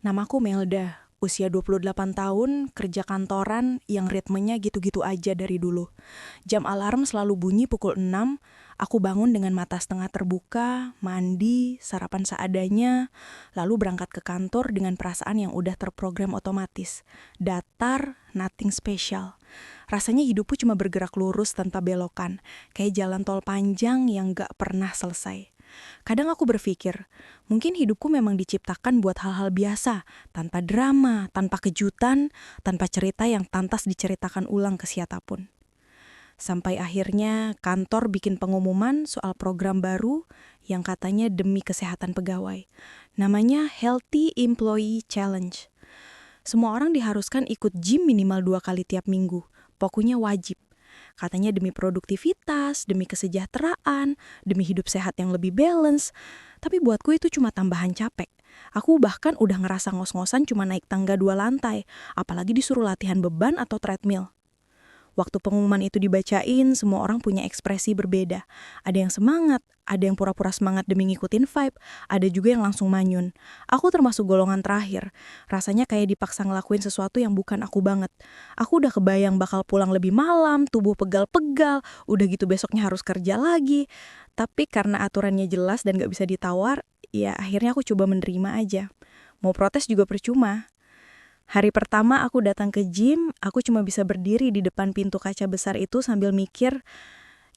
Namaku Melda, usia 28 tahun, kerja kantoran yang ritmenya gitu-gitu aja dari dulu. Jam alarm selalu bunyi pukul 6, aku bangun dengan mata setengah terbuka, mandi, sarapan seadanya, lalu berangkat ke kantor dengan perasaan yang udah terprogram otomatis. Datar, nothing special. Rasanya hidupku cuma bergerak lurus tanpa belokan, kayak jalan tol panjang yang gak pernah selesai. Kadang aku berpikir, mungkin hidupku memang diciptakan buat hal-hal biasa, tanpa drama, tanpa kejutan, tanpa cerita yang pantas diceritakan ulang ke siapapun. Sampai akhirnya kantor bikin pengumuman soal program baru yang katanya demi kesehatan pegawai. Namanya Healthy Employee Challenge. Semua orang diharuskan ikut gym minimal 2 kali tiap minggu. Pokoknya wajib. Katanya demi produktivitas, demi kesejahteraan, demi hidup sehat yang lebih balance. Tapi buatku itu cuma tambahan capek. Aku bahkan udah ngerasa ngos-ngosan cuma naik tangga 2 lantai, apalagi disuruh latihan beban atau treadmill. Waktu pengumuman itu dibacain, semua orang punya ekspresi berbeda. Ada yang semangat, ada yang pura-pura semangat demi ngikutin vibe, ada juga yang langsung manyun. Aku termasuk golongan terakhir. Rasanya kayak dipaksa ngelakuin sesuatu yang bukan aku banget. Aku udah kebayang bakal pulang lebih malam, tubuh pegal-pegal, udah gitu besoknya harus kerja lagi. Tapi karena aturannya jelas dan gak bisa ditawar, ya akhirnya aku coba menerima aja. Mau protes juga percuma. Hari pertama aku datang ke gym, aku cuma bisa berdiri di depan pintu kaca besar itu sambil mikir,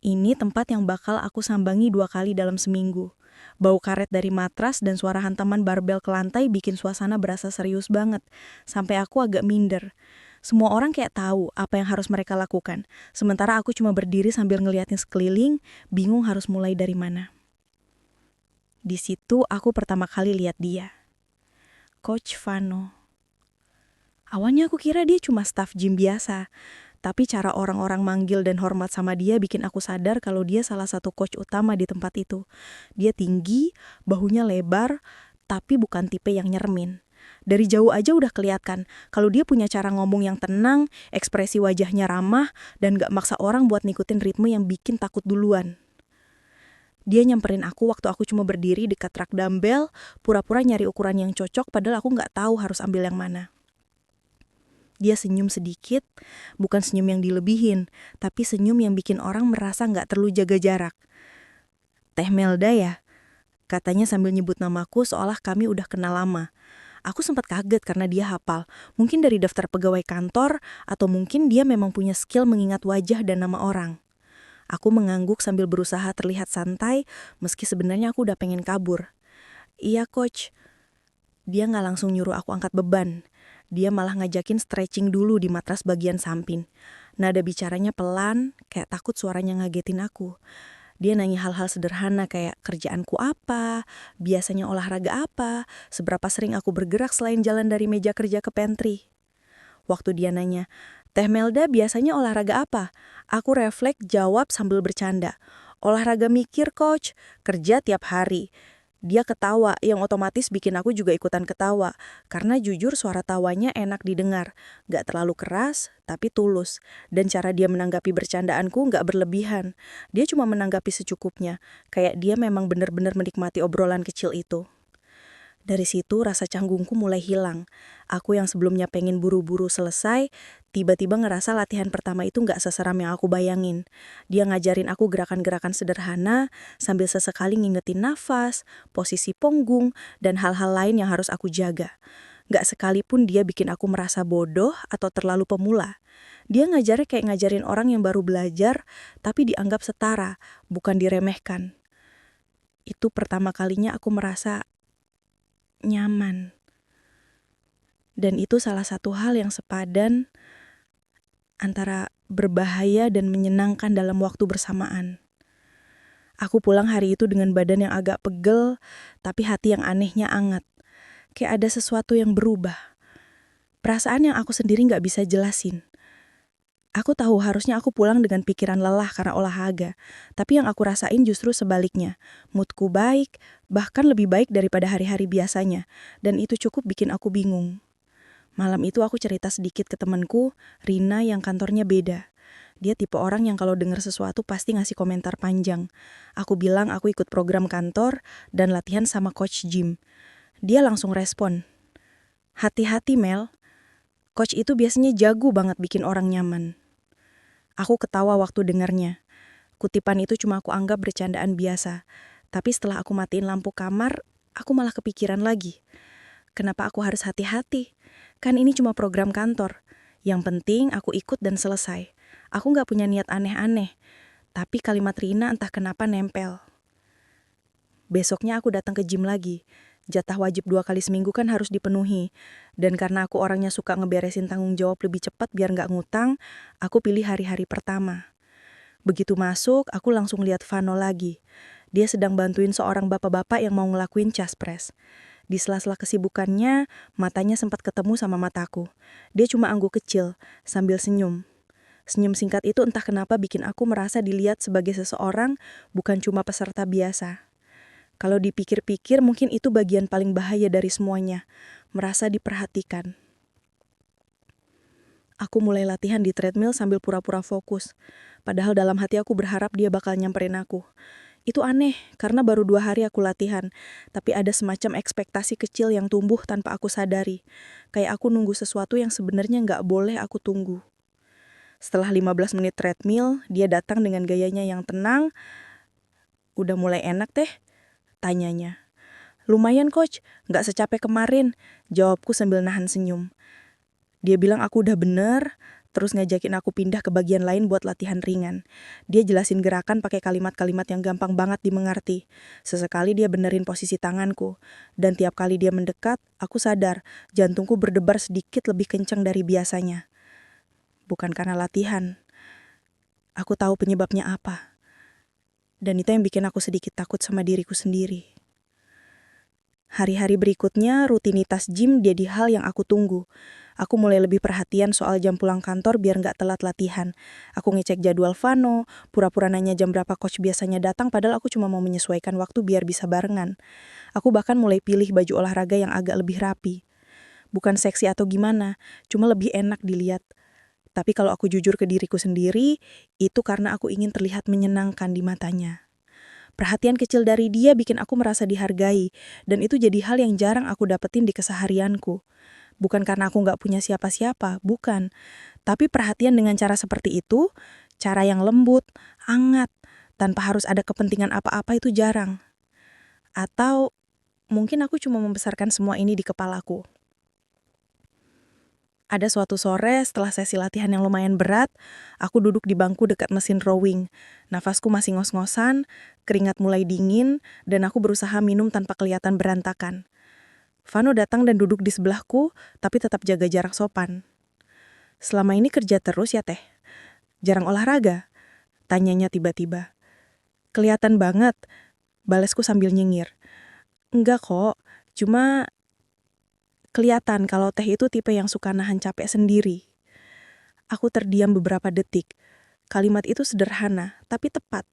ini tempat yang bakal aku sambangi 2 kali dalam seminggu. Bau karet dari matras dan suara hantaman barbel ke lantai bikin suasana berasa serius banget, sampai aku agak minder. Semua orang kayak tahu apa yang harus mereka lakukan, sementara aku cuma berdiri sambil ngeliatin sekeliling, bingung harus mulai dari mana. Di situ aku pertama kali lihat dia, Coach Vano. Awalnya aku kira dia cuma staf gym biasa, tapi cara orang-orang manggil dan hormat sama dia bikin aku sadar kalau dia salah satu coach utama di tempat itu. Dia tinggi, bahunya lebar, tapi bukan tipe yang nyermin. Dari jauh aja udah kelihatan kalau dia punya cara ngomong yang tenang, ekspresi wajahnya ramah, dan gak maksa orang buat ngikutin ritme yang bikin takut duluan. Dia nyamperin aku waktu aku cuma berdiri dekat rak dumbbell, pura-pura nyari ukuran yang cocok padahal aku gak tahu harus ambil yang mana. Dia senyum sedikit, bukan senyum yang dilebihin, tapi senyum yang bikin orang merasa nggak perlu jaga jarak. Teh Melda ya? Katanya sambil nyebut namaku seolah kami udah kenal lama. Aku sempat kaget karena dia hafal, mungkin dari daftar pegawai kantor, atau mungkin dia memang punya skill mengingat wajah dan nama orang. Aku mengangguk sambil berusaha terlihat santai, meski sebenarnya aku udah pengen kabur. Iya coach. Dia nggak langsung nyuruh aku angkat beban. Dia malah ngajakin stretching dulu di matras bagian samping. Nada bicaranya pelan, kayak takut suaranya ngagetin aku. Dia nanya hal-hal sederhana kayak kerjaanku apa, biasanya olahraga apa, seberapa sering aku bergerak selain jalan dari meja kerja ke pantry. Waktu dia nanya, Teh Melda biasanya olahraga apa? Aku refleks jawab sambil bercanda. Olahraga mikir coach, kerja tiap hari. Dia ketawa, yang otomatis bikin aku juga ikutan ketawa. Karena jujur suara tawanya enak didengar. Gak terlalu keras, tapi tulus. Dan cara dia menanggapi bercandaanku gak berlebihan. Dia cuma menanggapi secukupnya. Kayak dia memang benar-benar menikmati obrolan kecil itu. Dari situ rasa canggungku mulai hilang. Aku yang sebelumnya pengen buru-buru selesai, tiba-tiba ngerasa latihan pertama itu gak seseram yang aku bayangin. Dia ngajarin aku gerakan-gerakan sederhana, sambil sesekali ngingetin nafas, posisi punggung, dan hal-hal lain yang harus aku jaga. Gak sekalipun dia bikin aku merasa bodoh atau terlalu pemula. Dia ngajarnya kayak ngajarin orang yang baru belajar, tapi dianggap setara, bukan diremehkan. Itu pertama kalinya aku merasa nyaman. Dan itu salah satu hal yang sepadan antara berbahaya dan menyenangkan dalam waktu bersamaan. Aku pulang hari itu dengan badan yang agak pegel, tapi hati yang anehnya hangat. Kayak ada sesuatu yang berubah. Perasaan yang aku sendiri gak bisa jelasin. Aku tahu harusnya aku pulang dengan pikiran lelah karena olahraga, tapi yang aku rasain justru sebaliknya. Moodku baik, bahkan lebih baik daripada hari-hari biasanya, dan itu cukup bikin aku bingung. Malam itu aku cerita sedikit ke temanku, Rina yang kantornya beda. Dia tipe orang yang kalau dengar sesuatu pasti ngasih komentar panjang. Aku bilang aku ikut program kantor dan latihan sama coach gym. Dia langsung respon. Hati-hati Mel, coach itu biasanya jago banget bikin orang nyaman. Aku ketawa waktu dengarnya. Kutipan itu cuma aku anggap bercandaan biasa. Tapi setelah aku matiin lampu kamar, aku malah kepikiran lagi. Kenapa aku harus hati-hati? Kan ini cuma program kantor. Yang penting aku ikut dan selesai. Aku nggak punya niat aneh-aneh. Tapi kalimat Rina entah kenapa nempel. Besoknya aku datang ke gym lagi. Jatah wajib 2 kali seminggu kan harus dipenuhi. Dan karena aku orangnya suka ngeberesin tanggung jawab lebih cepat biar nggak ngutang, aku pilih hari-hari pertama. Begitu masuk, aku langsung lihat Vano lagi. Dia sedang bantuin seorang bapak-bapak yang mau ngelakuin chest press. Di sela-sela kesibukannya, matanya sempat ketemu sama mataku. Dia cuma angguk kecil, sambil senyum. Senyum singkat itu entah kenapa bikin aku merasa dilihat sebagai seseorang, bukan cuma peserta biasa. Kalau dipikir-pikir, mungkin itu bagian paling bahaya dari semuanya, merasa diperhatikan. Aku mulai latihan di treadmill sambil pura-pura fokus. Padahal dalam hati aku berharap dia bakal nyamperin aku. Itu aneh, karena baru 2 hari aku latihan. Tapi ada semacam ekspektasi kecil yang tumbuh tanpa aku sadari. Kayak aku nunggu sesuatu yang sebenarnya nggak boleh aku tunggu. Setelah 15 menit treadmill, dia datang dengan gayanya yang tenang. "Udah mulai enak teh?" tanyanya. "Lumayan coach, nggak secapek kemarin," jawabku sambil nahan senyum. Dia bilang aku udah bener, terus ngajakin aku pindah ke bagian lain buat latihan ringan. Dia jelasin gerakan pakai kalimat-kalimat yang gampang banget dimengerti. Sesekali dia benerin posisi tanganku. Dan tiap kali dia mendekat, aku sadar jantungku berdebar sedikit lebih kencang dari biasanya. Bukan karena latihan. Aku tahu penyebabnya apa. Dan itu yang bikin aku sedikit takut sama diriku sendiri. Hari-hari berikutnya, rutinitas gym jadi hal yang aku tunggu. Aku mulai lebih perhatian soal jam pulang kantor biar nggak telat latihan. Aku ngecek jadwal Vano, pura-pura nanya jam berapa coach biasanya datang padahal aku cuma mau menyesuaikan waktu biar bisa barengan. Aku bahkan mulai pilih baju olahraga yang agak lebih rapi. Bukan seksi atau gimana, cuma lebih enak dilihat. Tapi kalau aku jujur ke diriku sendiri, itu karena aku ingin terlihat menyenangkan di matanya. Perhatian kecil dari dia bikin aku merasa dihargai, dan itu jadi hal yang jarang aku dapetin di keseharianku. Bukan karena aku nggak punya siapa-siapa, bukan. Tapi perhatian dengan cara seperti itu, cara yang lembut, hangat, tanpa harus ada kepentingan apa-apa itu jarang. Atau mungkin aku cuma membesarkan semua ini di kepalaku. Ada suatu sore setelah sesi latihan yang lumayan berat, aku duduk di bangku dekat mesin rowing. Nafasku masih ngos-ngosan, keringat mulai dingin, dan aku berusaha minum tanpa kelihatan berantakan. Vano datang dan duduk di sebelahku, tapi tetap jaga jarak sopan. "Selama ini kerja terus ya teh? Jarang olahraga?" tanyanya tiba-tiba. "Kelihatan banget," balesku sambil nyengir. "Enggak kok, cuma kelihatan kalau teh itu tipe yang suka nahan capek sendiri." Aku terdiam beberapa detik. Kalimat itu sederhana, tapi tepat.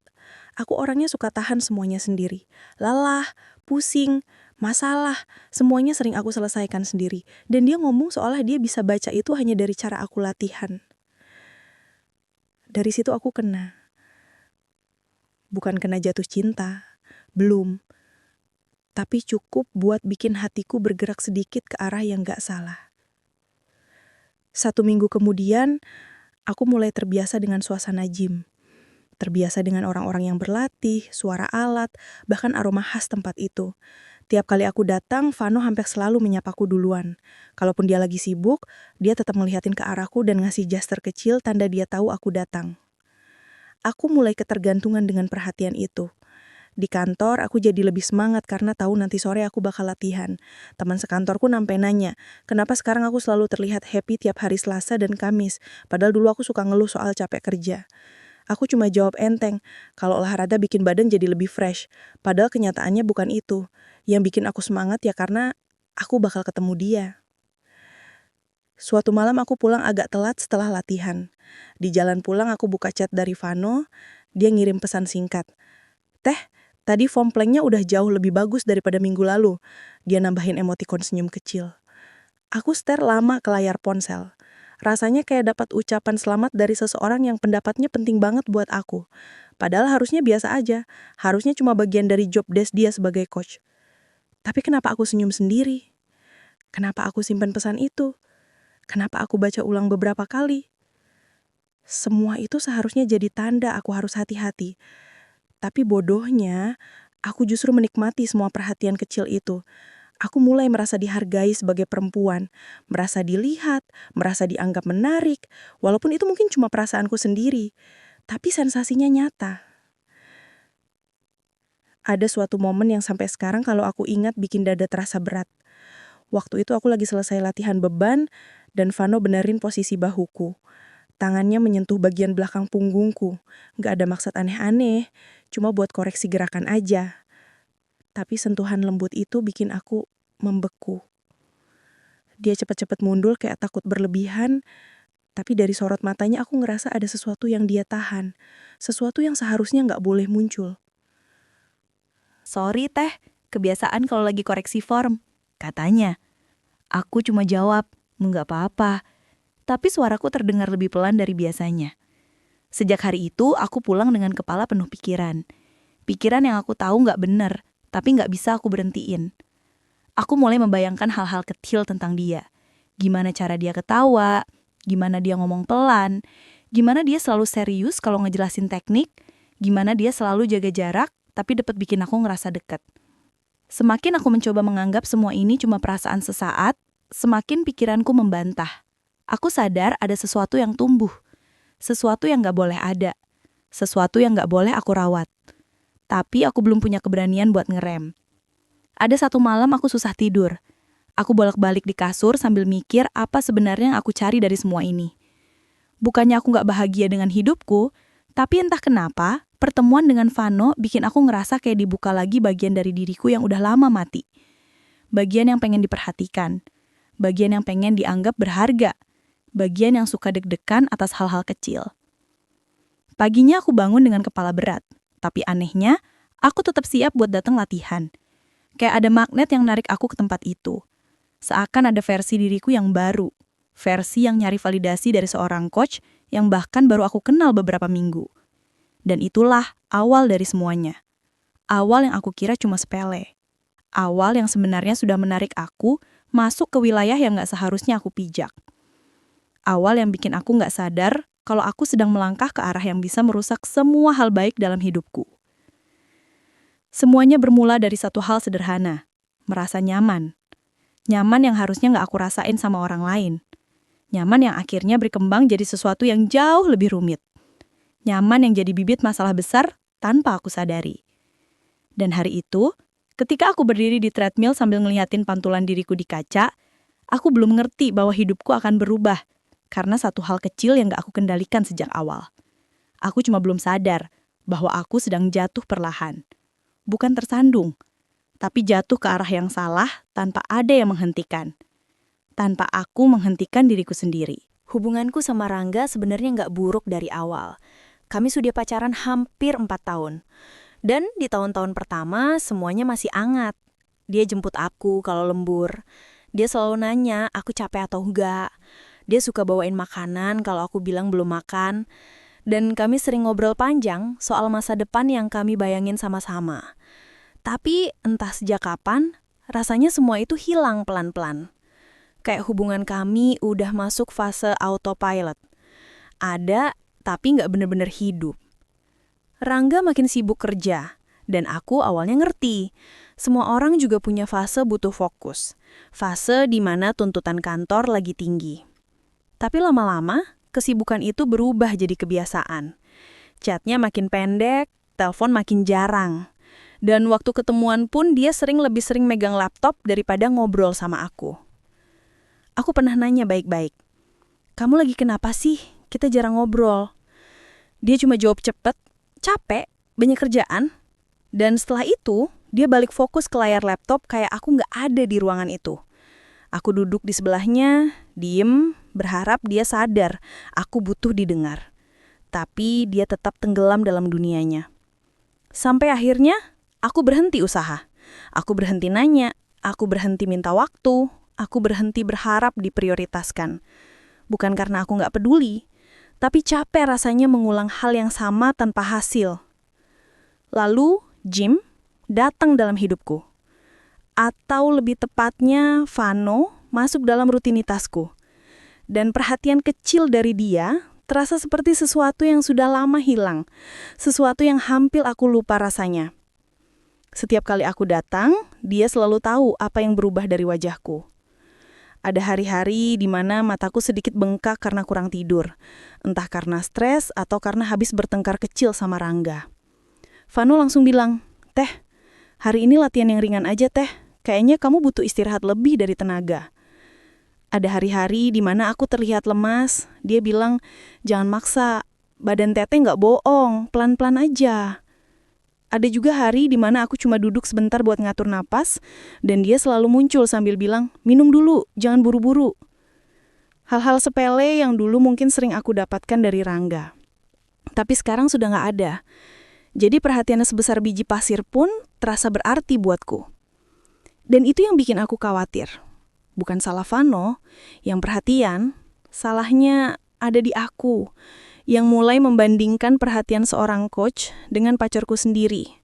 Aku orangnya suka tahan semuanya sendiri. Lelah, pusing, masalah, semuanya sering aku selesaikan sendiri. Dan dia ngomong seolah dia bisa baca itu hanya dari cara aku latihan. Dari situ aku kena. Bukan kena jatuh cinta, belum. Tapi cukup buat bikin hatiku bergerak sedikit ke arah yang gak salah. 1 minggu kemudian, aku mulai terbiasa dengan suasana gym. Terbiasa dengan orang-orang yang berlatih, suara alat, bahkan aroma khas tempat itu. Tiap kali aku datang, Vano hampir selalu menyapaku duluan. Kalaupun dia lagi sibuk, dia tetap ngeliatin ke arahku dan ngasih gestur kecil tanda dia tahu aku datang. Aku mulai ketergantungan dengan perhatian itu. Di kantor, aku jadi lebih semangat karena tahu nanti sore aku bakal latihan. Teman sekantorku sampai nanya, kenapa sekarang aku selalu terlihat happy tiap hari Selasa dan Kamis, padahal dulu aku suka ngeluh soal capek kerja. Aku cuma jawab enteng, kalau olahraga bikin badan jadi lebih fresh. Padahal kenyataannya bukan itu. Yang bikin aku semangat ya karena aku bakal ketemu dia. Suatu malam aku pulang agak telat setelah latihan. Di jalan pulang aku buka chat dari Vano, dia ngirim pesan singkat. "Teh, tadi form planknya udah jauh lebih bagus daripada minggu lalu." Dia nambahin emotikon senyum kecil. Aku stare lama ke layar ponsel. Rasanya kayak dapat ucapan selamat dari seseorang yang pendapatnya penting banget buat aku. Padahal harusnya biasa aja. Harusnya cuma bagian dari job desk dia sebagai coach. Tapi kenapa aku senyum sendiri? Kenapa aku simpan pesan itu? Kenapa aku baca ulang beberapa kali? Semua itu seharusnya jadi tanda aku harus hati-hati. Tapi bodohnya, aku justru menikmati semua perhatian kecil itu. Aku mulai merasa dihargai sebagai perempuan, merasa dilihat, merasa dianggap menarik, walaupun itu mungkin cuma perasaanku sendiri, tapi sensasinya nyata. Ada suatu momen yang sampai sekarang kalau aku ingat bikin dada terasa berat. Waktu itu aku lagi selesai latihan beban, dan Vano benerin posisi bahuku. Tangannya menyentuh bagian belakang punggungku. Gak ada maksud aneh-aneh, cuma buat koreksi gerakan aja. Tapi sentuhan lembut itu bikin aku membeku. Dia cepat-cepat mundur kayak takut berlebihan, tapi dari sorot matanya aku ngerasa ada sesuatu yang dia tahan. Sesuatu yang seharusnya gak boleh muncul. "Sorry teh, kebiasaan kalau lagi koreksi form," katanya. Aku cuma jawab, "Nggak apa-apa." Tapi suaraku terdengar lebih pelan dari biasanya. Sejak hari itu, aku pulang dengan kepala penuh pikiran. Pikiran yang aku tahu nggak benar, tapi nggak bisa aku berhentiin. Aku mulai membayangkan hal-hal kecil tentang dia. Gimana cara dia ketawa, gimana dia ngomong pelan, gimana dia selalu serius kalau ngejelasin teknik, gimana dia selalu jaga jarak, tapi dapat bikin aku ngerasa dekat. Semakin aku mencoba menganggap semua ini cuma perasaan sesaat, semakin pikiranku membantah. Aku sadar ada sesuatu yang tumbuh, sesuatu yang gak boleh ada, sesuatu yang gak boleh aku rawat. Tapi aku belum punya keberanian buat ngerem. Ada satu malam aku susah tidur. Aku bolak-balik di kasur sambil mikir apa sebenarnya yang aku cari dari semua ini. Bukannya aku gak bahagia dengan hidupku, tapi entah kenapa, pertemuan dengan Vano bikin aku ngerasa kayak dibuka lagi bagian dari diriku yang udah lama mati. Bagian yang pengen diperhatikan, bagian yang pengen dianggap berharga, bagian yang suka deg-degan atas hal-hal kecil. Paginya aku bangun dengan kepala berat, tapi anehnya, aku tetap siap buat datang latihan. Kayak ada magnet yang narik aku ke tempat itu. Seakan ada versi diriku yang baru, versi yang nyari validasi dari seorang coach yang bahkan baru aku kenal beberapa minggu. Dan itulah awal dari semuanya. Awal yang aku kira cuma sepele. Awal yang sebenarnya sudah menarik aku masuk ke wilayah yang gak seharusnya aku pijak. Awal yang bikin aku gak sadar kalau aku sedang melangkah ke arah yang bisa merusak semua hal baik dalam hidupku. Semuanya bermula dari satu hal sederhana, merasa nyaman. Nyaman yang harusnya gak aku rasain sama orang lain. Nyaman yang akhirnya berkembang jadi sesuatu yang jauh lebih rumit. Nyaman yang jadi bibit masalah besar tanpa aku sadari. Dan hari itu, ketika aku berdiri di treadmill sambil ngeliatin pantulan diriku di kaca, aku belum ngerti bahwa hidupku akan berubah karena satu hal kecil yang gak aku kendalikan sejak awal. Aku cuma belum sadar bahwa aku sedang jatuh perlahan. Bukan tersandung, tapi jatuh ke arah yang salah tanpa ada yang menghentikan. Tanpa aku menghentikan diriku sendiri. Hubunganku sama Rangga sebenarnya gak buruk dari awal. Kami sudah pacaran hampir 4 tahun. Dan di tahun-tahun pertama semuanya masih hangat. Dia jemput aku kalau lembur. Dia selalu nanya aku capek atau enggak. Dia suka bawain makanan kalau aku bilang belum makan. Dan kami sering ngobrol panjang soal masa depan yang kami bayangin sama-sama. Tapi entah sejak kapan, rasanya semua itu hilang pelan-pelan. Kayak hubungan kami udah masuk fase autopilot. Ada, tapi nggak bener-bener hidup. Rangga makin sibuk kerja, dan aku awalnya ngerti. Semua orang juga punya fase butuh fokus. Fase di mana tuntutan kantor lagi tinggi. Tapi lama-lama, kesibukan itu berubah jadi kebiasaan. Chatnya makin pendek, telepon makin jarang. Dan waktu ketemuan pun dia lebih sering megang laptop daripada ngobrol sama aku. Aku pernah nanya baik-baik, "Kamu lagi kenapa sih? Kita jarang ngobrol." Dia cuma jawab cepet, "Capek, banyak kerjaan." Dan setelah itu, dia balik fokus ke layar laptop kayak aku nggak ada di ruangan itu. Aku duduk di sebelahnya, diem, berharap dia sadar aku butuh didengar. Tapi dia tetap tenggelam dalam dunianya. Sampai akhirnya, aku berhenti usaha. Aku berhenti nanya, aku berhenti minta waktu, aku berhenti berharap diprioritaskan. Bukan karena aku nggak peduli, tapi capek rasanya mengulang hal yang sama tanpa hasil. Lalu, Jim datang dalam hidupku. Atau lebih tepatnya, Vano masuk dalam rutinitasku. Dan perhatian kecil dari dia terasa seperti sesuatu yang sudah lama hilang, sesuatu yang hampir aku lupa rasanya. Setiap kali aku datang, dia selalu tahu apa yang berubah dari wajahku. Ada hari-hari di mana mataku sedikit bengkak karena kurang tidur, entah karena stres atau karena habis bertengkar kecil sama Rangga. Vano langsung bilang, "Teh, hari ini latihan yang ringan aja, Teh. Kayaknya kamu butuh istirahat lebih dari tenaga." Ada hari-hari di mana aku terlihat lemas. Dia bilang, "Jangan maksa, badan Teteh nggak bohong, pelan-pelan aja." Ada juga hari di mana aku cuma duduk sebentar buat ngatur napas, dan dia selalu muncul sambil bilang, "Minum dulu, jangan buru-buru." Hal-hal sepele yang dulu mungkin sering aku dapatkan dari Rangga. Tapi sekarang sudah nggak ada. Jadi perhatiannya sebesar biji pasir pun terasa berarti buatku. Dan itu yang bikin aku khawatir. Bukan salah Vano, yang perhatian, salahnya ada di aku, yang mulai membandingkan perhatian seorang coach dengan pacarku sendiri.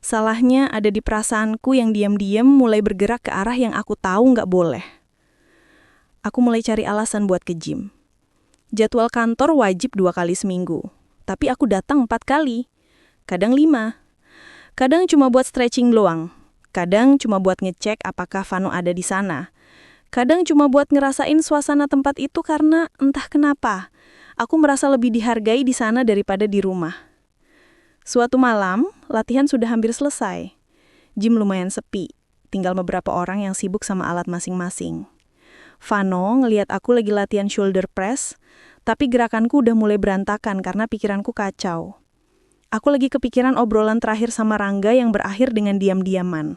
Salahnya ada di perasaanku yang diam-diam mulai bergerak ke arah yang aku tahu nggak boleh. Aku mulai cari alasan buat ke gym. Jadwal kantor wajib 2 kali seminggu, tapi aku datang 4 kali, kadang 5. Kadang cuma buat stretching doang, kadang cuma buat ngecek apakah Vano ada di sana. Kadang cuma buat ngerasain suasana tempat itu karena entah kenapa, aku merasa lebih dihargai di sana daripada di rumah. Suatu malam, latihan sudah hampir selesai. Gym lumayan sepi, tinggal beberapa orang yang sibuk sama alat masing-masing. Vano ngelihat aku lagi latihan shoulder press, tapi gerakanku udah mulai berantakan karena pikiranku kacau. Aku lagi kepikiran obrolan terakhir sama Rangga yang berakhir dengan diam-diaman.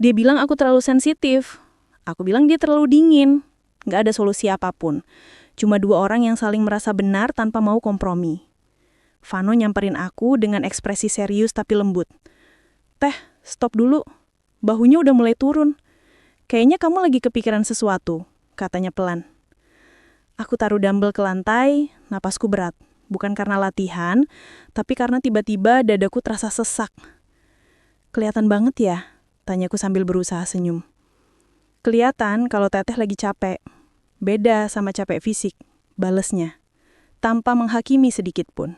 Dia bilang aku terlalu sensitif. Aku bilang dia terlalu dingin. Nggak ada solusi apapun. Cuma 2 orang yang saling merasa benar tanpa mau kompromi. Vano nyamperin aku dengan ekspresi serius tapi lembut. "Teh, stop dulu. Bahunya udah mulai turun. Kayaknya kamu lagi kepikiran sesuatu," katanya pelan. Aku taruh dumbbell ke lantai, napasku berat. Bukan karena latihan, tapi karena tiba-tiba dadaku terasa sesak. "Kelihatan banget ya?" tanyaku sambil berusaha senyum. "Kelihatan kalau Teteh lagi capek. Beda sama capek fisik," balesnya, tanpa menghakimi sedikit pun.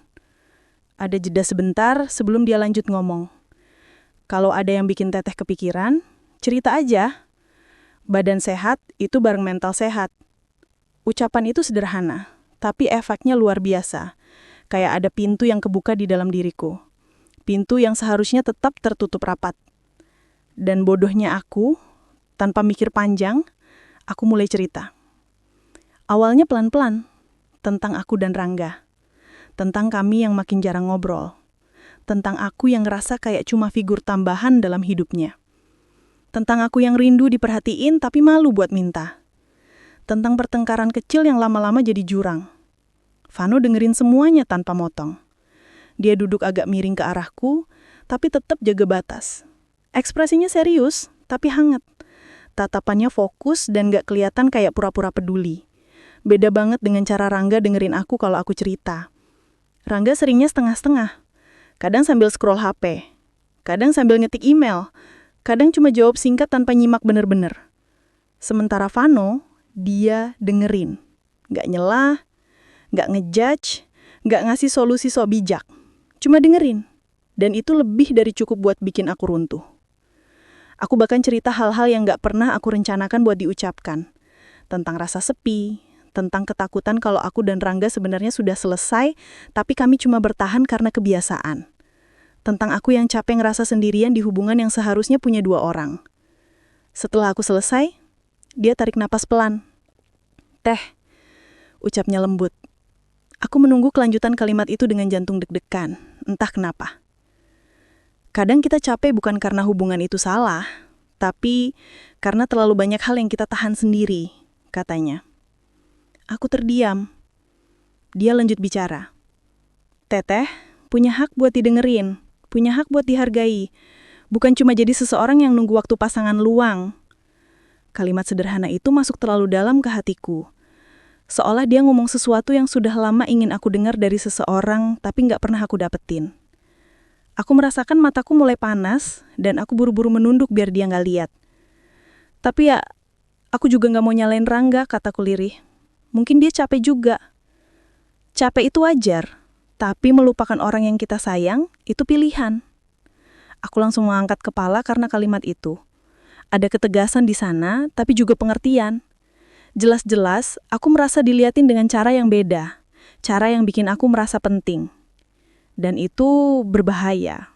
Ada jeda sebentar sebelum dia lanjut ngomong. "Kalau ada yang bikin Teteh kepikiran, cerita aja. Badan sehat itu bareng mental sehat." Ucapan itu sederhana, tapi efeknya luar biasa. Kayak ada pintu yang kebuka di dalam diriku. Pintu yang seharusnya tetap tertutup rapat. Dan bodohnya aku, tanpa mikir panjang, aku mulai cerita. Awalnya pelan-pelan, tentang aku dan Rangga. Tentang kami yang makin jarang ngobrol. Tentang aku yang ngerasa kayak cuma figur tambahan dalam hidupnya. Tentang aku yang rindu diperhatiin tapi malu buat minta. Tentang pertengkaran kecil yang lama-lama jadi jurang. Vano dengerin semuanya tanpa motong. Dia duduk agak miring ke arahku, tapi tetap jaga batas. Ekspresinya serius, tapi hangat. Tatapannya fokus dan gak kelihatan kayak pura-pura peduli. Beda banget dengan cara Rangga dengerin aku kalau aku cerita. Rangga seringnya setengah-setengah. Kadang sambil scroll HP. Kadang sambil ngetik email. Kadang cuma jawab singkat tanpa nyimak bener-bener. Sementara Vano, dia dengerin. Gak nyelah, gak ngejudge, gak ngasih solusi sok bijak. Cuma dengerin. Dan itu lebih dari cukup buat bikin aku runtuh. Aku bahkan cerita hal-hal yang gak pernah aku rencanakan buat diucapkan. Tentang rasa sepi, tentang ketakutan kalau aku dan Rangga sebenarnya sudah selesai, tapi kami cuma bertahan karena kebiasaan. Tentang aku yang capek ngerasa sendirian di hubungan yang seharusnya punya 2 orang. Setelah aku selesai, dia tarik napas pelan. "Teh," ucapnya lembut. Aku menunggu kelanjutan kalimat itu dengan jantung deg-degan, entah kenapa. Kadang kita capek bukan karena hubungan itu salah, tapi karena terlalu banyak hal yang kita tahan sendiri, katanya. Aku terdiam. Dia lanjut bicara. "Teteh punya hak buat didengerin, punya hak buat dihargai. Bukan cuma jadi seseorang yang nunggu waktu pasangan luang." Kalimat sederhana itu masuk terlalu dalam ke hatiku. Seolah dia ngomong sesuatu yang sudah lama ingin aku dengar dari seseorang, tapi nggak pernah aku dapetin. Aku merasakan mataku mulai panas, dan aku buru-buru menunduk biar dia nggak lihat. Tapi ya, Aku juga gak mau nyalain Rangga, kataku lirih. Mungkin dia capek juga. Capek itu wajar, tapi melupakan orang yang kita sayang, itu pilihan. Aku langsung mengangkat kepala karena kalimat itu. Ada ketegasan di sana, tapi juga pengertian. Jelas-jelas, aku merasa diliatin dengan cara yang beda. Cara yang bikin aku merasa penting. Dan itu berbahaya.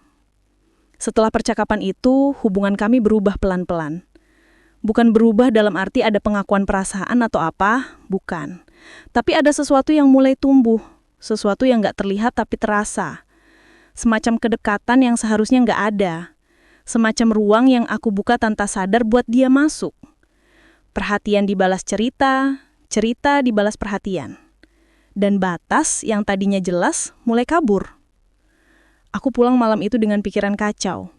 Setelah percakapan itu, hubungan kami berubah pelan-pelan. Bukan berubah dalam arti ada pengakuan perasaan atau apa, bukan. Tapi ada sesuatu yang mulai tumbuh, sesuatu yang gak terlihat tapi terasa. Semacam kedekatan yang seharusnya gak ada. Semacam ruang yang aku buka tanpa sadar buat dia masuk. Perhatian dibalas cerita, cerita dibalas perhatian. Dan batas yang tadinya jelas mulai kabur. Aku pulang malam itu dengan pikiran kacau.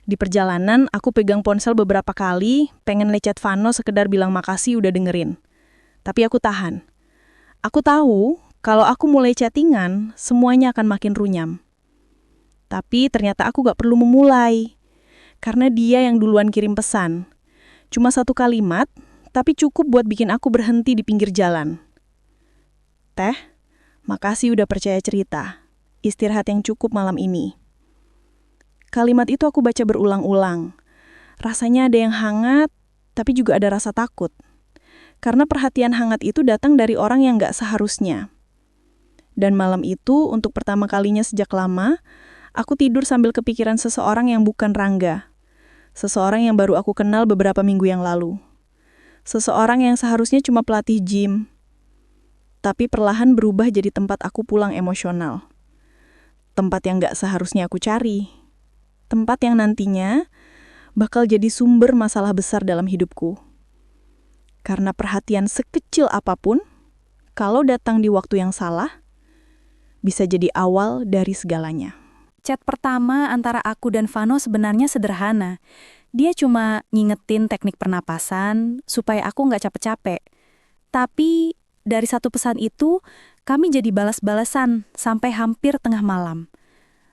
Di perjalanan, aku pegang ponsel beberapa kali, pengen lecet Vano sekedar bilang makasih udah dengerin. Tapi aku tahan. Aku tahu, kalau aku mulai chattingan, semuanya akan makin runyam. Tapi ternyata aku gak perlu memulai. Karena dia yang duluan kirim pesan. Cuma 1 kalimat, tapi cukup buat bikin aku berhenti di pinggir jalan. Teh, makasih udah percaya cerita. Istirahat yang cukup malam ini. Kalimat itu aku baca berulang-ulang. Rasanya ada yang hangat, tapi juga ada rasa takut. Karena perhatian hangat itu datang dari orang yang gak seharusnya. Dan malam itu, untuk pertama kalinya sejak lama, aku tidur sambil kepikiran seseorang yang bukan Rangga. Seseorang yang baru aku kenal beberapa minggu yang lalu. Seseorang yang seharusnya cuma pelatih gym. Tapi perlahan berubah jadi tempat aku pulang emosional. Tempat yang gak seharusnya aku cari. Tempat yang nantinya bakal jadi sumber masalah besar dalam hidupku. Karena perhatian sekecil apapun, kalau datang di waktu yang salah, bisa jadi awal dari segalanya. Chat pertama antara aku dan Vano sebenarnya sederhana. Dia cuma ngingetin teknik pernapasan supaya aku nggak capek-capek. Tapi dari satu pesan itu, kami jadi balas-balasan sampai hampir tengah malam.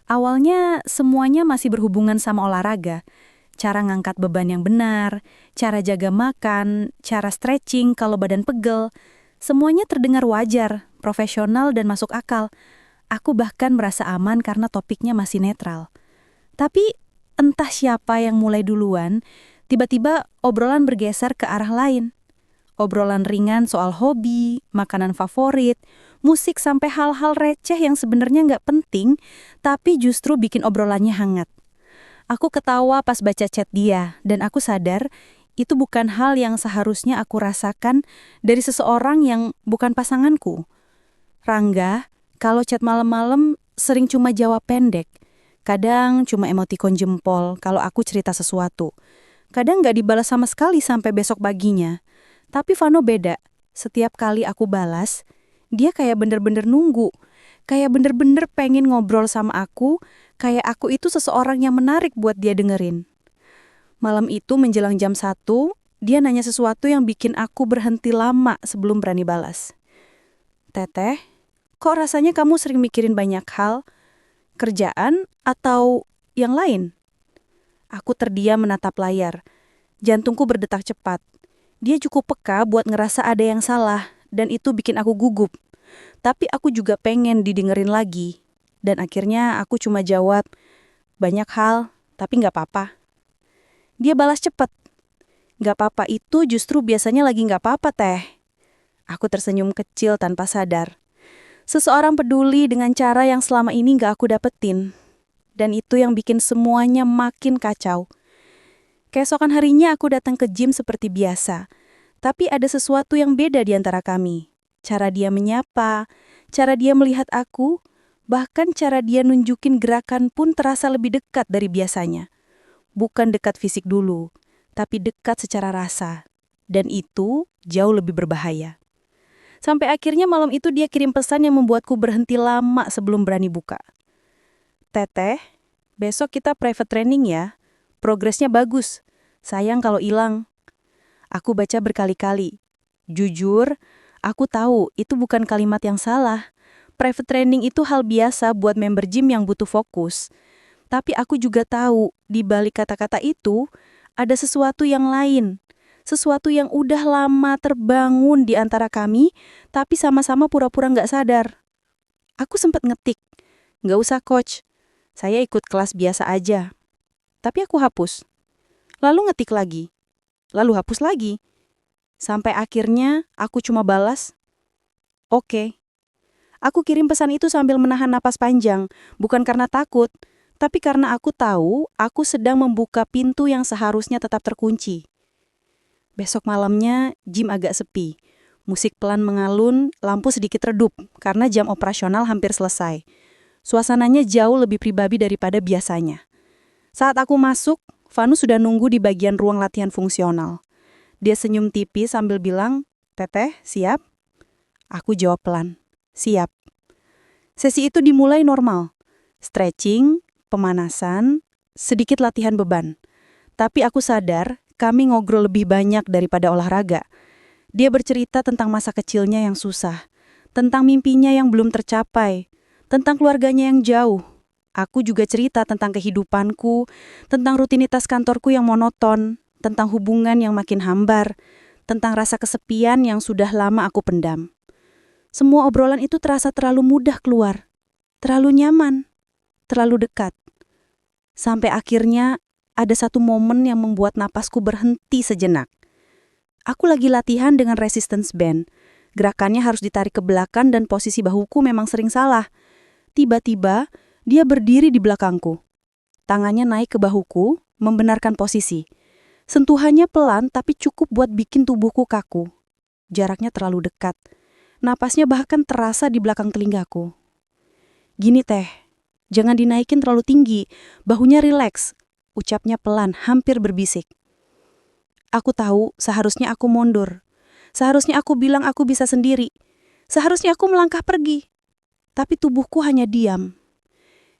Awalnya semuanya masih berhubungan sama olahraga. Cara ngangkat beban yang benar, cara jaga makan, cara stretching kalau badan pegel. Semuanya terdengar wajar, profesional dan masuk akal. Aku bahkan merasa aman karena topiknya masih netral. Tapi entah siapa yang mulai duluan, tiba-tiba obrolan bergeser ke arah lain. Obrolan ringan soal hobi, makanan favorit, musik sampai hal-hal receh yang sebenarnya nggak penting, tapi justru bikin obrolannya hangat. Aku ketawa pas baca chat dia, dan aku sadar itu bukan hal yang seharusnya aku rasakan dari seseorang yang bukan pasanganku. Rangga, kalau chat malam-malam sering cuma jawab pendek. Kadang cuma emotikon jempol kalau aku cerita sesuatu. Kadang nggak dibalas sama sekali sampai besok paginya. Tapi Vano beda. Setiap kali aku balas, dia kayak bener-bener nunggu. Kayak bener-bener pengen ngobrol sama aku, kayak aku itu seseorang yang menarik buat dia dengerin. Malam itu menjelang jam 1, dia nanya sesuatu yang bikin aku berhenti lama sebelum berani balas. Teteh, kok rasanya kamu sering mikirin banyak hal? Kerjaan atau yang lain? Aku terdiam menatap layar. Jantungku berdetak cepat. Dia cukup peka buat ngerasa ada yang salah, dan itu bikin aku gugup. Tapi aku juga pengen didengerin lagi. Dan akhirnya aku cuma jawab, banyak hal, tapi gak apa-apa. Dia balas cepet. Gak apa-apa itu justru biasanya lagi gak apa-apa, Teh. Aku tersenyum kecil tanpa sadar. Seseorang peduli dengan cara yang selama ini gak aku dapetin. Dan itu yang bikin semuanya makin kacau. Keesokan harinya aku datang ke gym seperti biasa. Tapi ada sesuatu yang beda di antara kami. Cara dia menyapa, cara dia melihat aku, bahkan cara dia nunjukin gerakan pun terasa lebih dekat dari biasanya. Bukan dekat fisik dulu, tapi dekat secara rasa. Dan itu jauh lebih berbahaya. Sampai akhirnya malam itu dia kirim pesan yang membuatku berhenti lama sebelum berani buka. Teteh, besok kita private training ya. Progresnya bagus. Sayang kalau hilang. Aku baca berkali-kali. Jujur, aku tahu itu bukan kalimat yang salah. Private training itu hal biasa buat member gym yang butuh fokus. Tapi aku juga tahu, di balik kata-kata itu, ada sesuatu yang lain. Sesuatu yang udah lama terbangun di antara kami, tapi sama-sama pura-pura nggak sadar. Aku sempat ngetik, nggak usah coach, saya ikut kelas biasa aja. Tapi aku hapus. Lalu ngetik lagi, lalu hapus lagi. Sampai akhirnya aku cuma balas, oke. Aku kirim pesan itu sambil menahan napas panjang, bukan karena takut, tapi karena aku tahu aku sedang membuka pintu yang seharusnya tetap terkunci. Besok malamnya, gym agak sepi. Musik pelan mengalun, lampu sedikit redup karena jam operasional hampir selesai. Suasananya jauh lebih pribadi daripada biasanya. Saat aku masuk, Vanu sudah nunggu di bagian ruang latihan fungsional. Dia senyum tipis sambil bilang, "Teteh, siap?" Aku jawab pelan, "Siap." Sesi itu dimulai normal. Stretching, pemanasan, sedikit latihan beban. Tapi aku sadar, kami ngobrol lebih banyak daripada olahraga. Dia bercerita tentang masa kecilnya yang susah, tentang mimpinya yang belum tercapai, tentang keluarganya yang jauh. Aku juga cerita tentang kehidupanku, tentang rutinitas kantorku yang monoton, tentang hubungan yang makin hambar, tentang rasa kesepian yang sudah lama aku pendam. Semua obrolan itu terasa terlalu mudah keluar, terlalu nyaman, terlalu dekat. Sampai akhirnya ada satu momen yang membuat napasku berhenti sejenak. Aku lagi latihan dengan resistance band. Gerakannya harus ditarik ke belakang dan posisi bahuku memang sering salah. Tiba-tiba, dia berdiri di belakangku. Tangannya naik ke bahuku, membenarkan posisi. Sentuhannya pelan tapi cukup buat bikin tubuhku kaku. Jaraknya terlalu dekat. Napasnya bahkan terasa di belakang telingaku. "Gini teh, jangan dinaikin terlalu tinggi, bahunya rileks," ucapnya pelan, hampir berbisik. Aku tahu seharusnya aku mundur. Seharusnya aku bilang aku bisa sendiri. Seharusnya aku melangkah pergi. Tapi tubuhku hanya diam.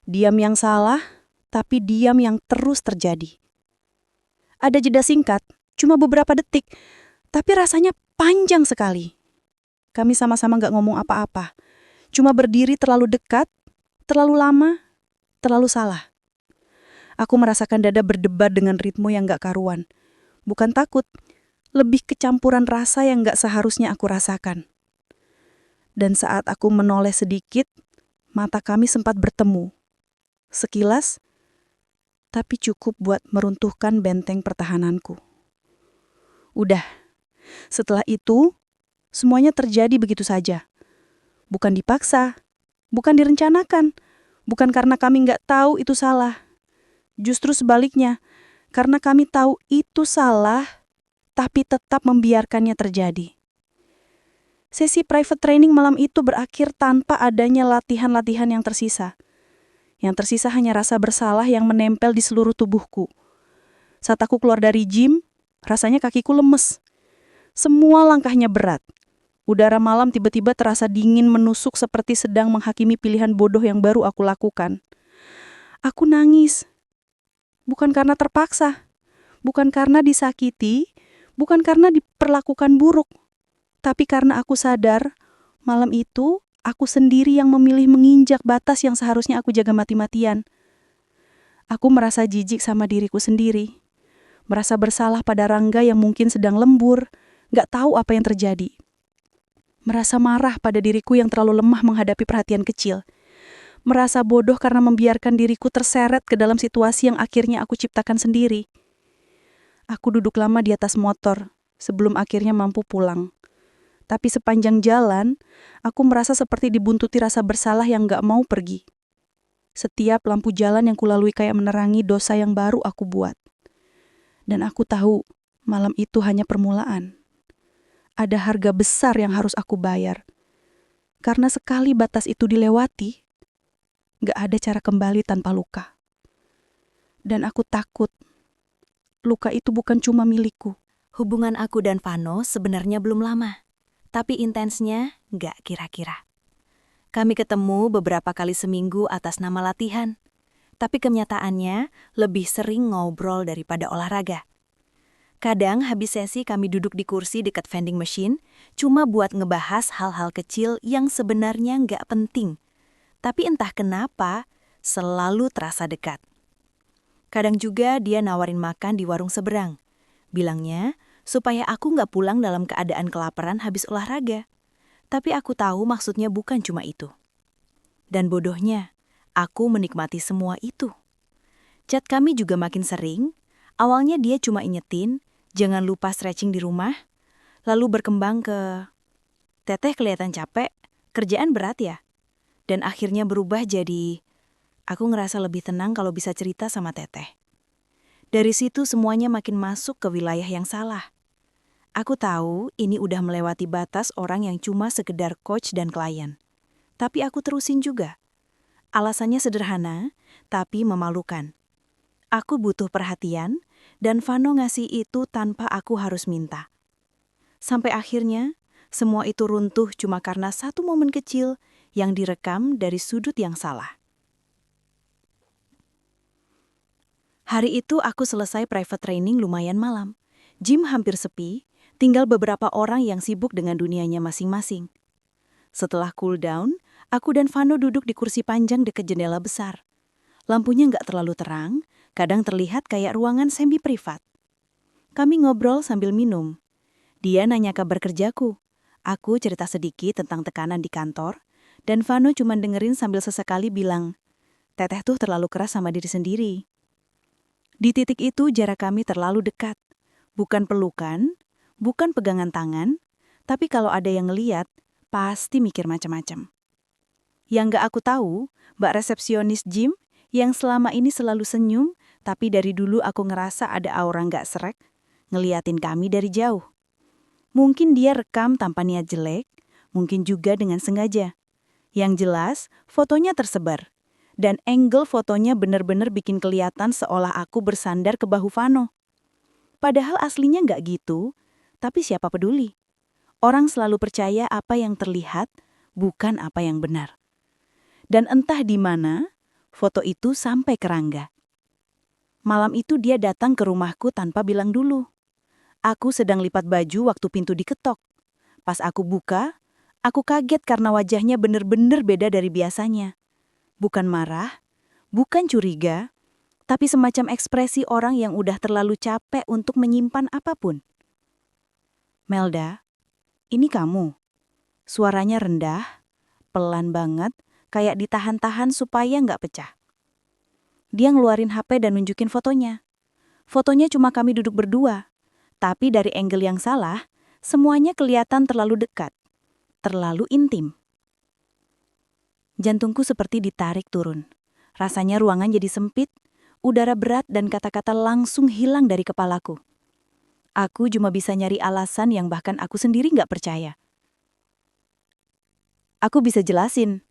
Diam yang salah, tapi diam yang terus terjadi. Ada jeda singkat, cuma beberapa detik, tapi rasanya panjang sekali. Kami sama-sama gak ngomong apa-apa. Cuma berdiri terlalu dekat, terlalu lama, terlalu salah. Aku merasakan dada berdebar dengan ritme yang gak karuan. Bukan takut, lebih kecampuran rasa yang gak seharusnya aku rasakan. Dan saat aku menoleh sedikit, mata kami sempat bertemu. Sekilas, tapi cukup buat meruntuhkan benteng pertahananku. Udah, setelah itu, semuanya terjadi begitu saja. Bukan dipaksa, bukan direncanakan, bukan karena kami gak tahu itu salah. Justru sebaliknya, karena kami tahu itu salah, tapi tetap membiarkannya terjadi. Sesi private training malam itu berakhir tanpa adanya latihan-latihan yang tersisa. Yang tersisa hanya rasa bersalah yang menempel di seluruh tubuhku. Saat aku keluar dari gym, rasanya kakiku lemes. Semua langkahnya berat. Udara malam tiba-tiba terasa dingin menusuk seperti sedang menghakimi pilihan bodoh yang baru aku lakukan. Aku nangis. Bukan karena terpaksa, bukan karena disakiti, bukan karena diperlakukan buruk, tapi karena aku sadar, malam itu aku sendiri yang memilih menginjak batas yang seharusnya aku jaga mati-matian. Aku merasa jijik sama diriku sendiri, merasa bersalah pada Rangga yang mungkin sedang lembur, gak tahu apa yang terjadi. Merasa marah pada diriku yang terlalu lemah menghadapi perhatian kecil. Merasa bodoh karena membiarkan diriku terseret ke dalam situasi yang akhirnya aku ciptakan sendiri. Aku duduk lama di atas motor, sebelum akhirnya mampu pulang. Tapi sepanjang jalan, aku merasa seperti dibuntuti rasa bersalah yang gak mau pergi. Setiap lampu jalan yang kulalui kayak menerangi dosa yang baru aku buat. Dan aku tahu, malam itu hanya permulaan. Ada harga besar yang harus aku bayar. Karena sekali batas itu dilewati, gak ada cara kembali tanpa luka. Dan aku takut, luka itu bukan cuma milikku. Hubungan aku dan Vano sebenarnya belum lama, tapi intensnya gak kira-kira. Kami ketemu beberapa kali seminggu atas nama latihan, tapi kenyataannya lebih sering ngobrol daripada olahraga. Kadang habis sesi kami duduk di kursi dekat vending machine, cuma buat ngebahas hal-hal kecil yang sebenarnya gak penting. Tapi entah kenapa, selalu terasa dekat. Kadang juga dia nawarin makan di warung seberang. Bilangnya, supaya aku nggak pulang dalam keadaan kelaparan habis olahraga. Tapi aku tahu maksudnya bukan cuma itu. Dan bodohnya, aku menikmati semua itu. Chat kami juga makin sering. Awalnya dia cuma ingetin, jangan lupa stretching di rumah. Lalu berkembang ke, Teteh kelihatan capek, kerjaan berat ya? Dan akhirnya berubah jadi, aku ngerasa lebih tenang kalau bisa cerita sama Teteh. Dari situ semuanya makin masuk ke wilayah yang salah. Aku tahu ini udah melewati batas orang yang cuma sekedar coach dan klien. Tapi aku terusin juga. Alasannya sederhana, tapi memalukan. Aku butuh perhatian, dan Vano ngasih itu tanpa aku harus minta. Sampai akhirnya, semua itu runtuh cuma karena satu momen kecil yang direkam dari sudut yang salah. Hari itu aku selesai private training lumayan malam. Gym hampir sepi, tinggal beberapa orang yang sibuk dengan dunianya masing-masing. Setelah cool down, aku dan Vano duduk di kursi panjang dekat jendela besar. Lampunya nggak terlalu terang, kadang terlihat kayak ruangan semi-privat. Kami ngobrol sambil minum. Dia nanya kabar kerjaku. Aku cerita sedikit tentang tekanan di kantor, dan Vano cuma dengerin sambil sesekali bilang, Teteh tuh terlalu keras sama diri sendiri. Di titik itu jarak kami terlalu dekat. Bukan pelukan, bukan pegangan tangan, tapi kalau ada yang ngeliat, pasti mikir macam-macam. Yang gak aku tahu, mbak resepsionis gym yang selama ini selalu senyum, tapi dari dulu aku ngerasa ada aura gak srek, ngeliatin kami dari jauh. Mungkin dia rekam tanpa niat jelek, mungkin juga dengan sengaja. Yang jelas, fotonya tersebar. Dan angle fotonya benar-benar bikin kelihatan seolah aku bersandar ke bahu Vano. Padahal aslinya nggak gitu, tapi siapa peduli? Orang selalu percaya apa yang terlihat, bukan apa yang benar. Dan entah di mana, foto itu sampai ke Rangga. Malam itu dia datang ke rumahku tanpa bilang dulu. Aku sedang lipat baju waktu pintu diketok. Pas aku buka, aku kaget karena wajahnya benar-benar beda dari biasanya. Bukan marah, bukan curiga, tapi semacam ekspresi orang yang udah terlalu capek untuk menyimpan apapun. Melda, ini kamu. Suaranya rendah, pelan banget, kayak ditahan-tahan supaya nggak pecah. Dia ngeluarin HP dan nunjukin fotonya. Fotonya cuma kami duduk berdua, tapi dari angle yang salah, semuanya kelihatan terlalu dekat, terlalu intim. Jantungku seperti ditarik turun. Rasanya ruangan jadi sempit, udara berat dan kata-kata langsung hilang dari kepalaku. Aku cuma bisa nyari alasan yang bahkan aku sendiri nggak percaya. Aku bisa jelasin.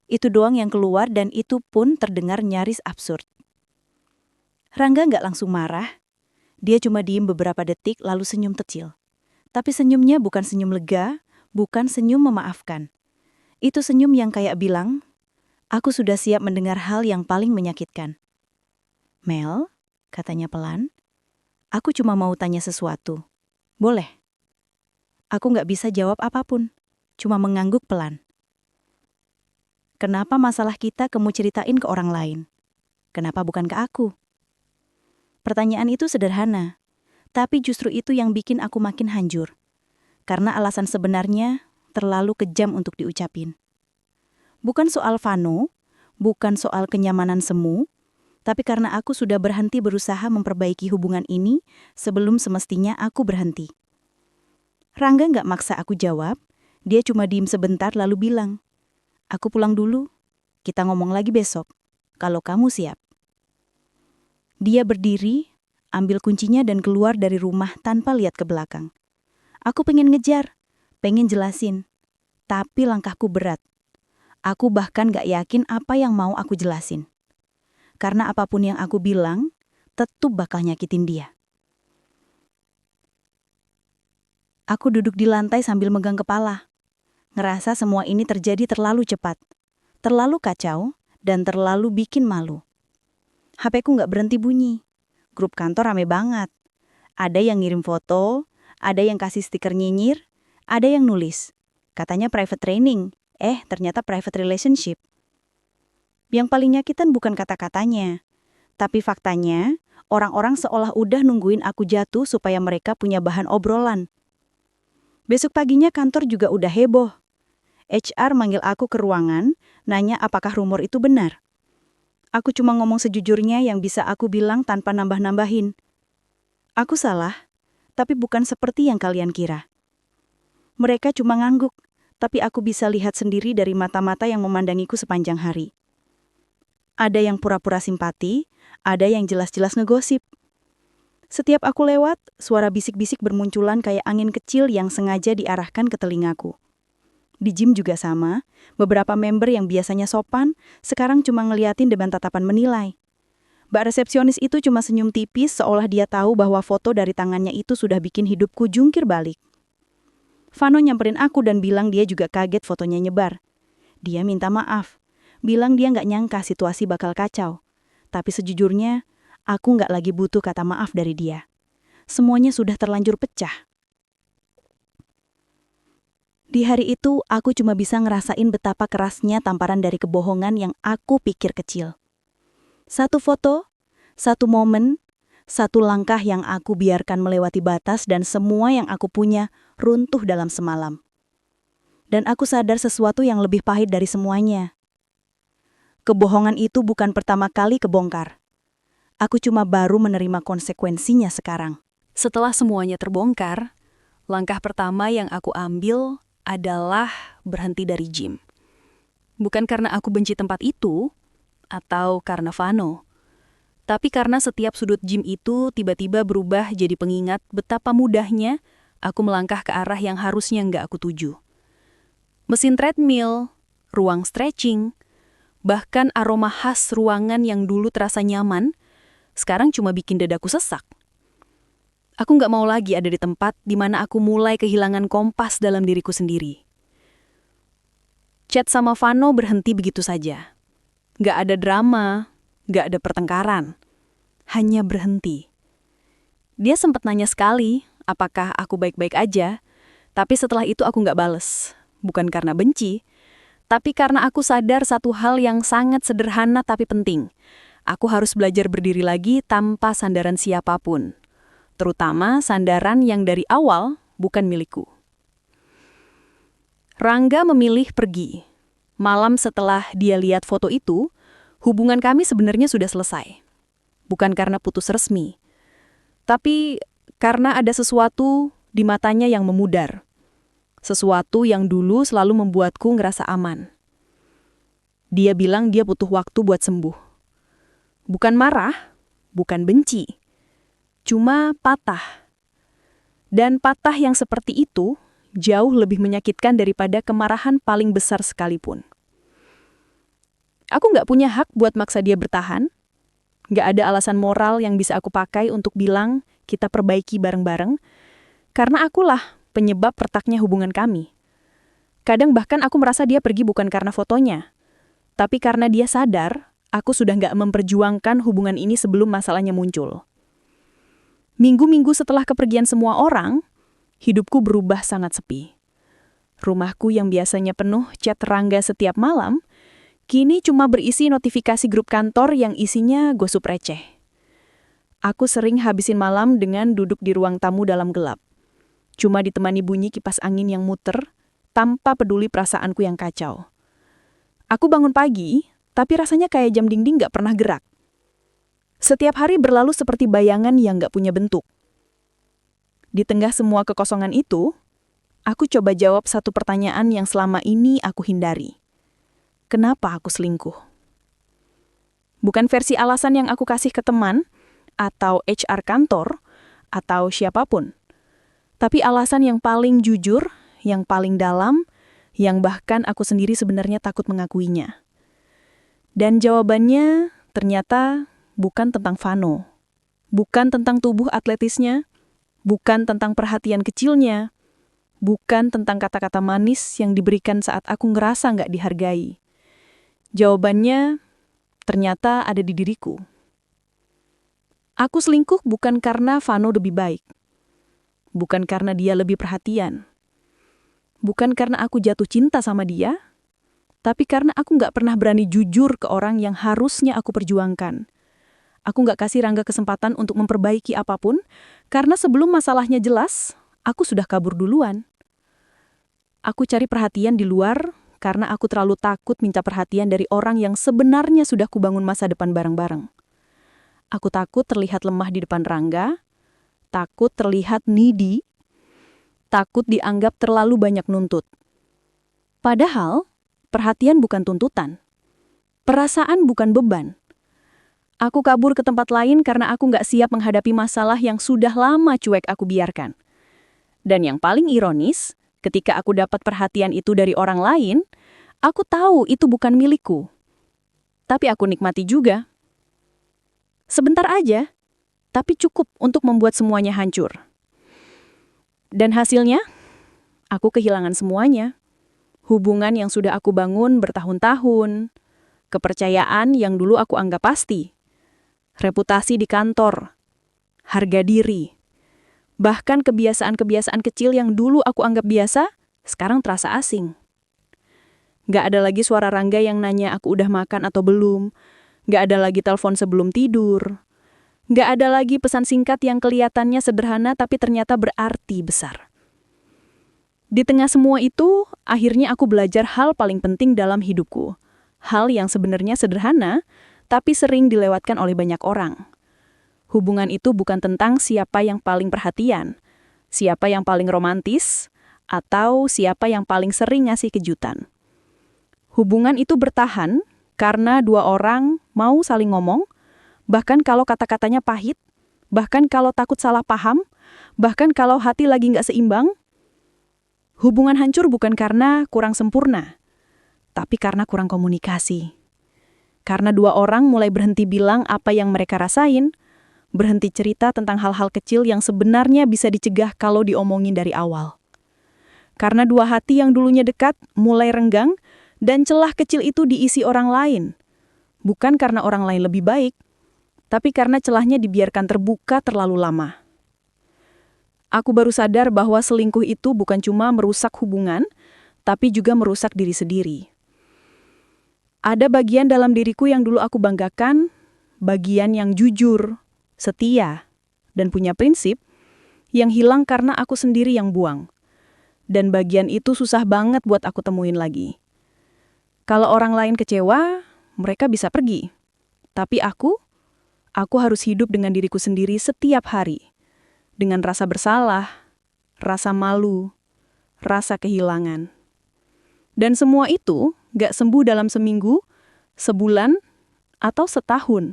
Itu doang yang keluar dan itu pun terdengar nyaris absurd. Rangga nggak langsung marah. Dia cuma diem beberapa detik lalu senyum kecil. Tapi senyumnya bukan senyum lega, bukan senyum memaafkan. Itu senyum yang kayak bilang, aku sudah siap mendengar hal yang paling menyakitkan. Mel, katanya pelan, aku cuma mau tanya sesuatu. Boleh? Aku nggak bisa jawab apapun, cuma mengangguk pelan. Kenapa masalah kita kamu ceritain ke orang lain? Kenapa bukan ke aku? Pertanyaan itu sederhana, tapi justru itu yang bikin aku makin hancur. Karena alasan sebenarnya terlalu kejam untuk diucapin. Bukan soal Vano, bukan soal kenyamanan semu, tapi karena aku sudah berhenti berusaha memperbaiki hubungan ini sebelum semestinya aku berhenti. Rangga nggak maksa aku jawab, dia cuma diem sebentar lalu bilang, aku pulang dulu, kita ngomong lagi besok, kalau kamu siap. Dia berdiri, ambil kuncinya dan keluar dari rumah tanpa lihat ke belakang. Aku pengen ngejar, pengen jelasin, tapi langkahku berat. Aku bahkan gak yakin apa yang mau aku jelasin. Karena apapun yang aku bilang, tetap bakal nyakitin dia. Aku duduk di lantai sambil megang kepala. Ngerasa semua ini terjadi terlalu cepat, terlalu kacau, dan terlalu bikin malu. HP-ku gak berhenti bunyi. Grup kantor rame banget. Ada yang ngirim foto, ada yang kasih stiker nyinyir, ada yang nulis. Katanya private training, ternyata private relationship. Yang paling nyakitan bukan kata-katanya, tapi faktanya Orang-orang seolah udah nungguin aku jatuh supaya mereka punya bahan obrolan. Besok paginya kantor juga udah heboh. HR manggil aku ke ruangan, nanya apakah rumor itu benar. Aku cuma ngomong sejujurnya yang bisa aku bilang tanpa nambah-nambahin. Aku salah, tapi bukan seperti yang kalian kira. Mereka cuma ngangguk, tapi aku bisa lihat sendiri dari mata-mata yang memandangiku sepanjang hari. Ada yang pura-pura simpati, ada yang jelas-jelas ngegosip. Setiap aku lewat, suara bisik-bisik bermunculan kayak angin kecil yang sengaja diarahkan ke telingaku. Di gym juga sama, beberapa member yang biasanya sopan, sekarang cuma ngeliatin dengan tatapan menilai. Mbak resepsionis itu cuma senyum tipis seolah dia tahu bahwa foto dari tangannya itu sudah bikin hidupku jungkir balik. Vano nyamperin aku dan bilang dia juga kaget fotonya nyebar. Dia minta maaf, bilang dia nggak nyangka situasi bakal kacau. Tapi sejujurnya, aku nggak lagi butuh kata maaf dari dia. Semuanya sudah terlanjur pecah. Di hari itu, aku cuma bisa ngerasain betapa kerasnya tamparan dari kebohongan yang aku pikir kecil. Satu foto, satu momen, satu langkah yang aku biarkan melewati batas dan semua yang aku punya runtuh dalam semalam. Dan aku sadar sesuatu yang lebih pahit dari semuanya. Kebohongan itu bukan pertama kali kebongkar. Aku cuma baru menerima konsekuensinya sekarang. Setelah semuanya terbongkar, langkah pertama yang aku ambil adalah berhenti dari gym. Bukan karena aku benci tempat itu, atau karena Vano. Tapi karena setiap sudut gym itu tiba-tiba berubah jadi pengingat betapa mudahnya aku melangkah ke arah yang harusnya nggak aku tuju. Mesin treadmill, ruang stretching, bahkan aroma khas ruangan yang dulu terasa nyaman, sekarang cuma bikin dadaku sesak. Aku nggak mau lagi ada di tempat di mana aku mulai kehilangan kompas dalam diriku sendiri. Chat sama Vano berhenti begitu saja. Nggak ada drama, nggak ada pertengkaran. Hanya berhenti. Dia sempat nanya sekali, apakah aku baik-baik aja, tapi setelah itu aku nggak bales. Bukan karena benci, tapi karena aku sadar satu hal yang sangat sederhana tapi penting. Aku harus belajar berdiri lagi tanpa sandaran siapapun. Terutama sandaran yang dari awal bukan milikku. Rangga memilih pergi. Malam setelah dia lihat foto itu, hubungan kami sebenarnya sudah selesai. Bukan karena putus resmi, tapi karena ada sesuatu di matanya yang memudar. Sesuatu yang dulu selalu membuatku ngerasa aman. Dia bilang dia butuh waktu buat sembuh. Bukan marah, bukan benci. Cuma patah. Dan patah yang seperti itu jauh lebih menyakitkan daripada kemarahan paling besar sekalipun. Aku nggak punya hak buat maksa dia bertahan. Nggak ada alasan moral yang bisa aku pakai untuk bilang kita perbaiki bareng-bareng. Karena akulah penyebab retaknya hubungan kami. Kadang bahkan aku merasa dia pergi bukan karena fotonya. Tapi karena dia sadar, aku sudah nggak memperjuangkan hubungan ini sebelum masalahnya muncul. Minggu-minggu setelah kepergian semua orang, hidupku berubah sangat sepi. Rumahku yang biasanya penuh chat Rangga setiap malam, kini cuma berisi notifikasi grup kantor yang isinya gosip receh. Aku sering habisin malam dengan duduk di ruang tamu dalam gelap. Cuma ditemani bunyi kipas angin yang muter, tanpa peduli perasaanku yang kacau. Aku bangun pagi, tapi rasanya kayak jam dinding gak pernah gerak. Setiap hari berlalu seperti bayangan yang gak punya bentuk. Di tengah semua kekosongan itu, aku coba jawab satu pertanyaan yang selama ini aku hindari. Kenapa aku selingkuh? Bukan versi alasan yang aku kasih ke teman, atau HR kantor, atau siapapun. Tapi alasan yang paling jujur, yang paling dalam, yang bahkan aku sendiri sebenarnya takut mengakuinya. Dan jawabannya ternyata bukan tentang Vano, bukan tentang tubuh atletisnya, bukan tentang perhatian kecilnya, bukan tentang kata-kata manis yang diberikan saat aku ngerasa nggak dihargai. Jawabannya ternyata ada di diriku. Aku selingkuh bukan karena Vano lebih baik, bukan karena dia lebih perhatian, bukan karena aku jatuh cinta sama dia, tapi karena aku nggak pernah berani jujur ke orang yang harusnya aku perjuangkan. Aku nggak kasih Rangga kesempatan untuk memperbaiki apapun, karena sebelum masalahnya jelas, aku sudah kabur duluan. Aku cari perhatian di luar, karena aku terlalu takut minta perhatian dari orang yang sebenarnya sudah kubangun masa depan bareng-bareng. Aku takut terlihat lemah di depan Rangga, takut terlihat needy, takut dianggap terlalu banyak nuntut. Padahal, perhatian bukan tuntutan. Perasaan bukan beban. Aku kabur ke tempat lain karena aku nggak siap menghadapi masalah yang sudah lama cuek aku biarkan. Dan yang paling ironis, ketika aku dapat perhatian itu dari orang lain, aku tahu itu bukan milikku. Tapi aku nikmati juga. Sebentar aja, tapi cukup untuk membuat semuanya hancur. Dan hasilnya, aku kehilangan semuanya. Hubungan yang sudah aku bangun bertahun-tahun, kepercayaan yang dulu aku anggap pasti, reputasi di kantor, harga diri, bahkan kebiasaan-kebiasaan kecil yang dulu aku anggap biasa, sekarang terasa asing. Gak ada lagi suara Rangga yang nanya aku udah makan atau belum, gak ada lagi telepon sebelum tidur, gak ada lagi pesan singkat yang kelihatannya sederhana tapi ternyata berarti besar. Di tengah semua itu, akhirnya aku belajar hal paling penting dalam hidupku. Hal yang sebenarnya sederhana, tapi sering dilewatkan oleh banyak orang. Hubungan itu bukan tentang siapa yang paling perhatian, siapa yang paling romantis, atau siapa yang paling sering ngasih kejutan. Hubungan itu bertahan karena dua orang mau saling ngomong, bahkan kalau kata-katanya pahit, bahkan kalau takut salah paham, bahkan kalau hati lagi nggak seimbang. Hubungan hancur bukan karena kurang sempurna, tapi karena kurang komunikasi. Karena dua orang mulai berhenti bilang apa yang mereka rasain, berhenti cerita tentang hal-hal kecil yang sebenarnya bisa dicegah kalau diomongin dari awal. Karena dua hati yang dulunya dekat mulai renggang, dan celah kecil itu diisi orang lain. Bukan karena orang lain lebih baik, tapi karena celahnya dibiarkan terbuka terlalu lama. Aku baru sadar bahwa selingkuh itu bukan cuma merusak hubungan, tapi juga merusak diri sendiri. Ada bagian dalam diriku yang dulu aku banggakan, bagian yang jujur, setia, dan punya prinsip, yang hilang karena aku sendiri yang buang. Dan bagian itu susah banget buat aku temuin lagi. Kalau orang lain kecewa, mereka bisa pergi. Tapi aku harus hidup dengan diriku sendiri setiap hari. Dengan rasa bersalah, rasa malu, rasa kehilangan. Dan semua itu gak sembuh dalam seminggu, sebulan, atau setahun.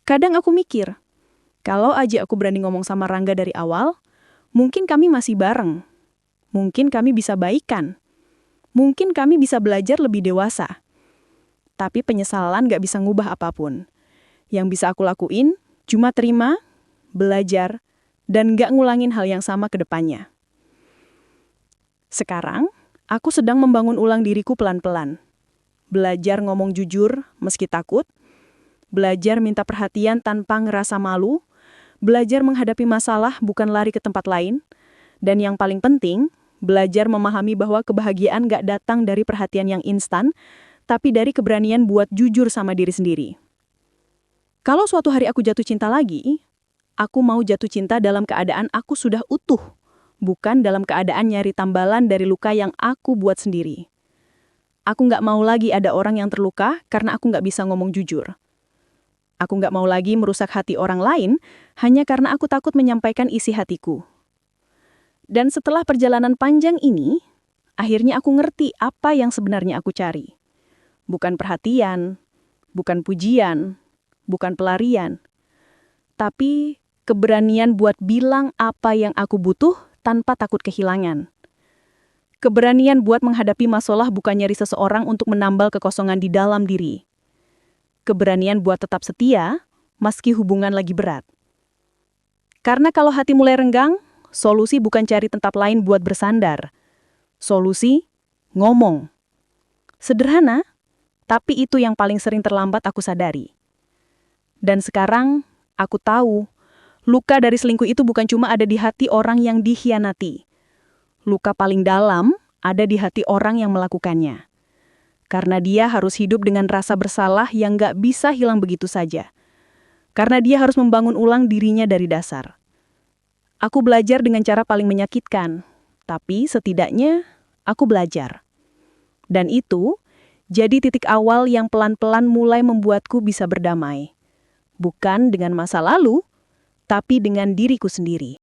Kadang aku mikir, kalau aja aku berani ngomong sama Rangga dari awal, mungkin kami masih bareng. Mungkin kami bisa baikan. Mungkin kami bisa belajar lebih dewasa. Tapi penyesalan gak bisa ngubah apapun. Yang bisa aku lakuin, cuma terima, belajar, dan gak ngulangin hal yang sama ke depannya. Sekarang, aku sedang membangun ulang diriku pelan-pelan. Belajar ngomong jujur meski takut, belajar minta perhatian tanpa ngerasa malu, belajar menghadapi masalah bukan lari ke tempat lain, dan yang paling penting, belajar memahami bahwa kebahagiaan gak datang dari perhatian yang instan, tapi dari keberanian buat jujur sama diri sendiri. Kalau suatu hari aku jatuh cinta lagi, aku mau jatuh cinta dalam keadaan aku sudah utuh, bukan dalam keadaan nyari tambalan dari luka yang aku buat sendiri. Aku nggak mau lagi ada orang yang terluka karena aku nggak bisa ngomong jujur. Aku nggak mau lagi merusak hati orang lain hanya karena aku takut menyampaikan isi hatiku. Dan setelah perjalanan panjang ini, akhirnya aku ngerti apa yang sebenarnya aku cari. Bukan perhatian, bukan pujian, bukan pelarian, tapi keberanian buat bilang apa yang aku butuh tanpa takut kehilangan. Keberanian buat menghadapi masalah bukan nyari seseorang untuk menambal kekosongan di dalam diri. Keberanian buat tetap setia, meski hubungan lagi berat. Karena kalau hati mulai renggang, solusi bukan cari tempat lain buat bersandar. Solusi, ngomong. Sederhana, tapi itu yang paling sering terlambat aku sadari. Dan sekarang, aku tahu, luka dari selingkuh itu bukan cuma ada di hati orang yang dikhianati. Luka paling dalam ada di hati orang yang melakukannya. Karena dia harus hidup dengan rasa bersalah yang gak bisa hilang begitu saja. karena dia harus membangun ulang dirinya dari dasar. Aku belajar dengan cara paling menyakitkan, tapi setidaknya aku belajar. Dan itu jadi titik awal yang pelan-pelan mulai membuatku bisa berdamai. Bukan dengan masa lalu, tapi dengan diriku sendiri.